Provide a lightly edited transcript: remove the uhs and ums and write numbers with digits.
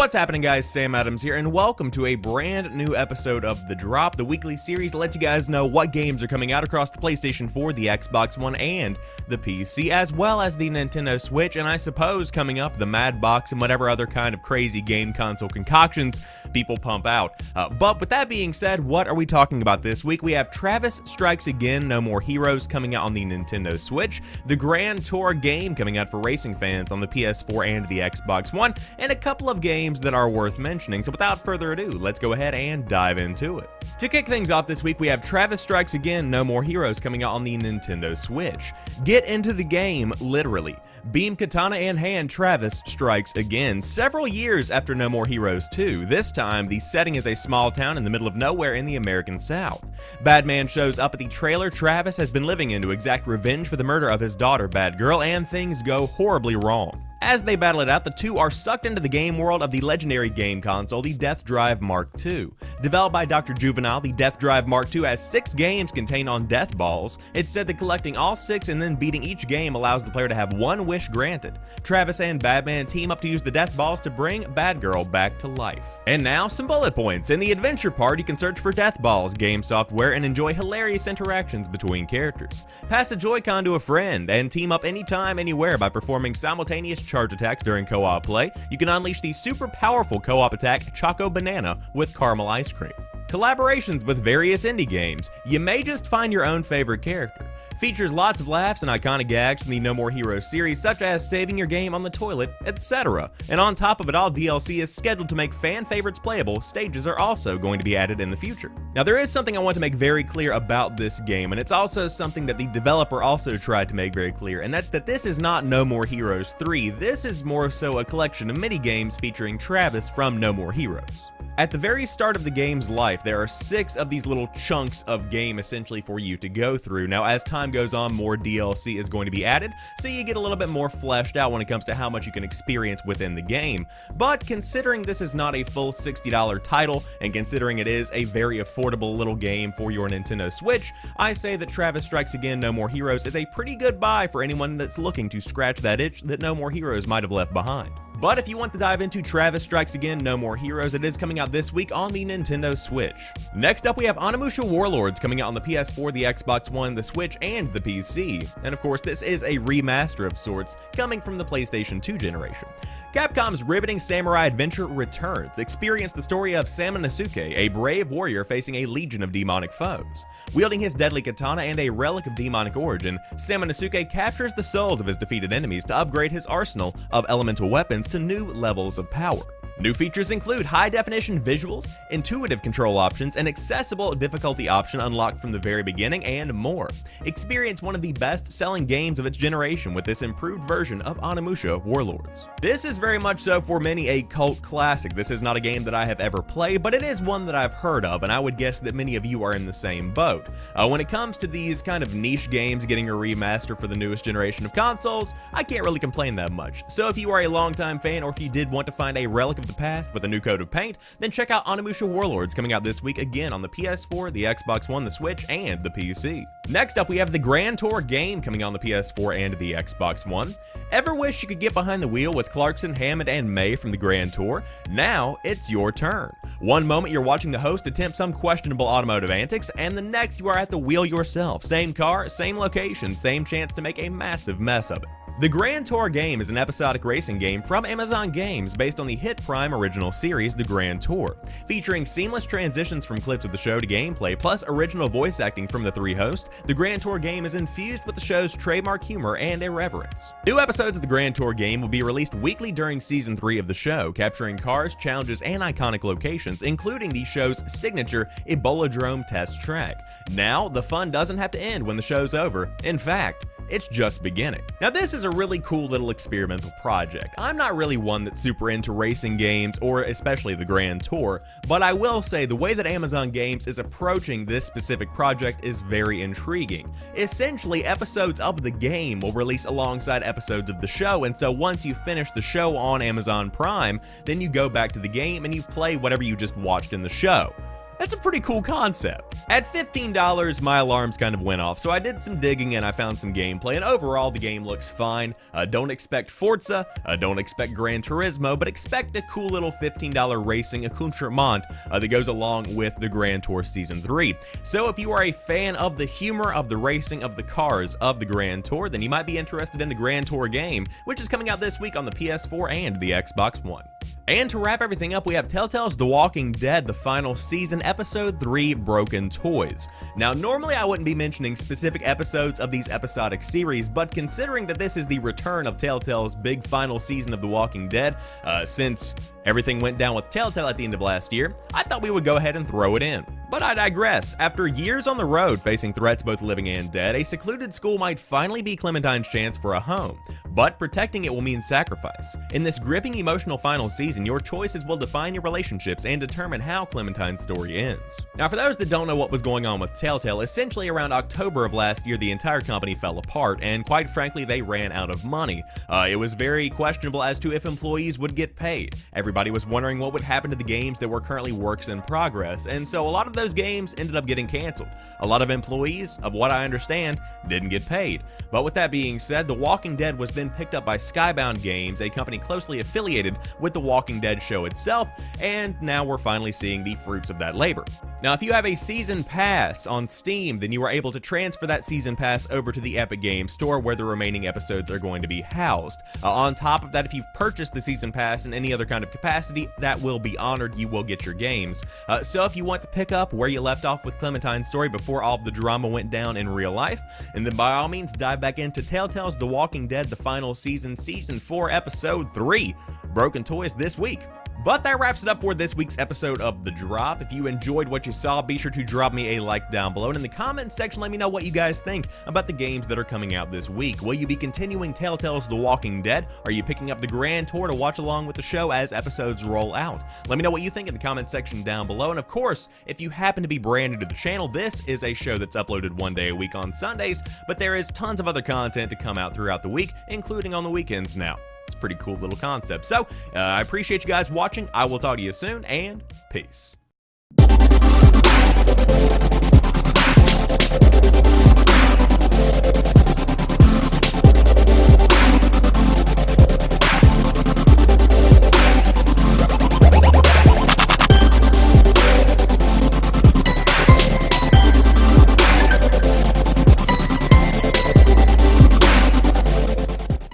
What's happening, guys? Sam Adams here, and welcome to a brand new episode of The Drop, the weekly series that lets you guys know what games are coming out across the PlayStation 4, the Xbox One, and the PC, as well as the Nintendo Switch, and I suppose coming up, the Mad Box and whatever other kind of crazy game console concoctions people pump out. But with that being said, what are we talking about this week? We have Travis Strikes Again, No More Heroes coming out on the Nintendo Switch, the Grand Tour game coming out for racing fans on the PS4 and the Xbox One, and a couple of games that are worth mentioning. So without further ado, let's go ahead and dive into it. To kick things off this week, we have Travis Strikes Again, No More Heroes coming out on the Nintendo Switch. Get into the game, literally. Beam katana in hand, Travis strikes again, several years after No More Heroes 2. This time, the setting is a small town in the middle of nowhere in the American South. Badman shows up at the trailer Travis has been living in to exact revenge for the murder of his daughter, Batgirl, and things go horribly wrong. As they battle it out, the two are sucked into the game world of the legendary game console, the Death Drive Mark II. Developed by Dr. Juvenile, the Death Drive Mark II has 6 games contained on Death Balls. It's said that collecting all 6 and then beating each game allows the player to have one wish granted. Travis and Batman team up to use the Death Balls to bring Batgirl back to life. And now, some bullet points. In the adventure part, you can search for Death Balls game software and enjoy hilarious interactions between characters. Pass a Joy-Con to a friend and team up anytime, anywhere by performing simultaneous charge attacks during co-op play. You can unleash the super powerful co-op attack Choco Banana with caramel ice cream. Collaborations with various indie games. You may just find your own favorite character. Features lots of laughs and iconic gags from the No More Heroes series, such as saving your game on the toilet, etc. And on top of it all, DLC is scheduled to make fan favorites playable. Stages are also going to be added in the future. Now, there is something I want to make very clear about this game, and it's also something that the developer also tried to make very clear, and that's that this is not No More Heroes 3. This is more so a collection of mini-games featuring Travis from No More Heroes. At the very start of the game's life, there are 6 of these little chunks of game essentially for you to go through. Now, as time goes on, more DLC is going to be added, so you get a little bit more fleshed out when it comes to how much you can experience within the game. But considering this is not a full $60 title, and considering it is a very affordable little game for your Nintendo Switch, I say that Travis Strikes Again, No More Heroes is a pretty good buy for anyone that's looking to scratch that itch that No More Heroes might have left behind. But if you want to dive into Travis Strikes Again, No More Heroes, it is coming out this week on the Nintendo Switch. Next up, we have Onimusha Warlords coming out on the PS4, the Xbox One, the Switch, and the PC. And of course, this is a remaster of sorts, coming from the PlayStation 2 generation. Capcom's riveting samurai adventure returns. Experience the story of Onimusha, a brave warrior facing a legion of demonic foes. Wielding his deadly katana and a relic of demonic origin, Onimusha captures the souls of his defeated enemies to upgrade his arsenal of elemental weapons to new levels of power. New features include high-definition visuals, intuitive control options, an accessible difficulty option unlocked from the very beginning, and more. Experience one of the best-selling games of its generation with this improved version of Onimusha Warlords. This is very much so for many a cult classic. This is not a game that I have ever played, but it is one that I've heard of, and I would guess that many of you are in the same boat. When it comes to these kind of niche games getting a remaster for the newest generation of consoles, I can't really complain that much. So if you are a longtime fan, or if you did want to find a relic of the past with a new coat of paint, then check out Onimusha Warlords coming out this week again on the PS4, the Xbox One, the Switch, and the PC. Next up, we have the Grand Tour game coming out on the PS4 and the Xbox One. Ever wish you could get behind the wheel with Clarkson, Hammond, and May from the Grand Tour? Now it's your turn. One moment you're watching the host attempt some questionable automotive antics, and the next you are at the wheel yourself. Same car, same location, same chance to make a massive mess of it. The Grand Tour game is an episodic racing game from Amazon Games based on the hit Prime original series, The Grand Tour. Featuring seamless transitions from clips of the show to gameplay, plus original voice acting from the 3 hosts, the Grand Tour game is infused with the show's trademark humor and irreverence. New episodes of the Grand Tour game will be released weekly during Season 3 of the show, capturing cars, challenges, and iconic locations, including the show's signature Ebola-drome test track. Now, the fun doesn't have to end when the show's over. In fact, it's just beginning. Now, this is a really cool little experimental project. I'm not really one that's super into racing games, or especially the Grand Tour, but I will say the way that Amazon Games is approaching this specific project is very intriguing. Essentially, episodes of the game will release alongside episodes of the show, and so once you finish the show on Amazon Prime, then you go back to the game and you play whatever you just watched in the show. That's a pretty cool concept. At $15, my alarms kind of went off, so I did some digging and I found some gameplay, and overall the game looks fine. Don't expect Forza, don't expect Gran Turismo, but expect a cool little $15 racing accoutrement that goes along with the Grand Tour Season 3. So if you are a fan of the humor, of the racing, of the cars, of the Grand Tour, then you might be interested in the Grand Tour game, which is coming out this week on the PS4 and the Xbox One. And to wrap everything up, we have Telltale's The Walking Dead, the final season, episode 3, Broken Toys. Now, normally I wouldn't be mentioning specific episodes of these episodic series, but considering that this is the return of Telltale's big final season of The Walking Dead, since everything went down with Telltale at the end of last year, I thought we would go ahead and throw it in. But I digress. After years on the road facing threats both living and dead, a secluded school might finally be Clementine's chance for a home. But protecting it will mean sacrifice. In this gripping emotional final season, your choices will define your relationships and determine how Clementine's story ends. Now, for those that don't know what was going on with Telltale, essentially around October of last year, the entire company fell apart, and quite frankly, they ran out of money. It was very questionable as to if employees would get paid. Everybody was wondering what would happen to the games that were currently works in progress, and so a lot of those games ended up getting canceled. A lot of employees, of what I understand, didn't get paid. But with that being said, The Walking Dead was then picked up by Skybound Games, a company closely affiliated with The Walking Dead show itself, and now we're finally seeing the fruits of that labor. Now, if you have a season pass on Steam, then you are able to transfer that season pass over to the Epic Games Store where the remaining episodes are going to be housed. On top of that, if you've purchased the season pass in any other kind of capacity, that will be honored. You will get your games. So if you want to pick up where you left off with Clementine's story before all of the drama went down in real life, and then by all means dive back into Telltale's The Walking Dead, the final season, season 4, episode 3, Broken Toys, this week. But that wraps it up for this week's episode of The Drop. If you enjoyed what you saw, be sure to drop me a like down below, and in the comments section, let me know what you guys think about the games that are coming out this week. Will you be continuing Telltale's The Walking Dead? Are you picking up the Grand Tour to watch along with the show as episodes roll out? Let me know what you think in the comments section down below, and of course, if you happen to be brand new to the channel, this is a show that's uploaded one day a week on Sundays, but there is tons of other content to come out throughout the week, including on the weekends now. It's a pretty cool little concept. So, I appreciate you guys watching. I will talk to you soon, and peace.